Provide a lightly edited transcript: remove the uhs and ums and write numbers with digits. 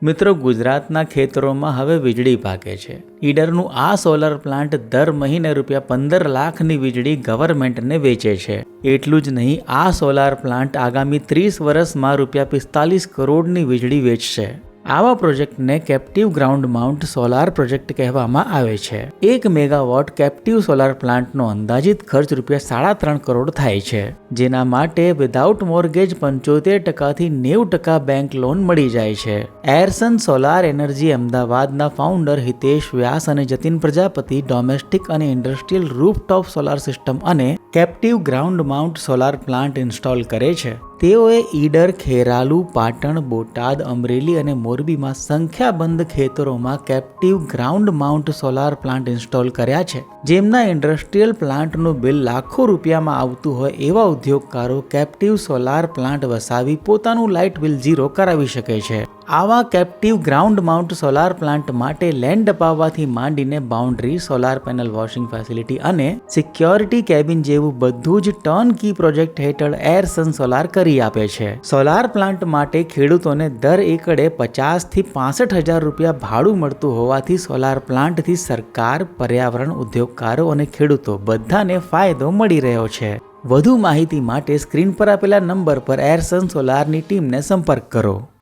મિત્રો, ગુજરાતના ખેતરોમાં હવે વીજળી પાકે છે. ઈડરનું આ સોલર પ્લાન્ટ દર મહિને ₹15 લાખની વીજળી ગવર્મેન્ટને વેચે છે. એટલું જ નહીં, આ સોલાર પ્લાન્ટ આગામી 30 વર્ષમાં ₹45 કરોડની વીજળી વેચશે. આવા પ્રોજેક્ટને captive ground mount solar project કહેવામાં આવે છે. 1 મેગાવોટ કેપ્ટિવ સોલાર પ્લાન્ટનો અંદાજિત ખર્ચ ₹3.5 કરોડ થાય છે, જેના માટે વિધાઉટ મોર્ગેજ 75% થી 90% બેંક લોન મળી જાય છે. એરસન સોલાર એનર્જી અમદાવાદના ફાઉન્ડર હિતેશ વ્યાસ અને જતીન પ્રજાપતિ ડોમેસ્ટિક અને ઇન્ડસ્ટ્રીયલ રૂફટોપ સોલાર સિસ્ટમ અને captive ground mount solar plant install કરે છે. તેઓએ ઈડર, ખેરાલુ, પાટણ, બોટાદ, અમરેલી અને મોરબીમાં સંખ્યાબંધ ખેતરોમાં captive ground mount solar plant install કર્યા છે. જેમના ઇન્ડસ્ટ્રીયલ પ્લાન્ટનું બિલ લાખો રૂપિયામાં આવતું હોય એવા ઉદ્યોગકારો કેપ્ટિવ સોલાર પ્લાન્ટ વસાવી પોતાનું લાઇટ બિલ ઝીરો કરાવી શકે છે. આવા captive ground mount solar plant માટે લેન્ડ અપાવવાથી માંડીને boundary, solar panel washing facility અને સિક્યોરિટી કેબિન જેવું બધું જ ટર્ન કી પ્રોજેક્ટ હેઠળ એરસન સોલાર કરી આપે છે. સોલાર પ્લાન્ટ માટે ખેડૂતોને દર એકડે 50,000 થી 65,000 રૂપિયા ભાડું મળતું હોવાથી સોલાર પ્લાન્ટથી સરકાર, પર્યાવરણ, ઉદ્યોગકારો અને ખેડૂતો બધાને ફાયદો મળી રહ્યો છે. વધુ માહિતી માટે સ્ક્રીન પર આપેલા નંબર પર એરસન સોલારની ટીમને સંપર્ક કરો.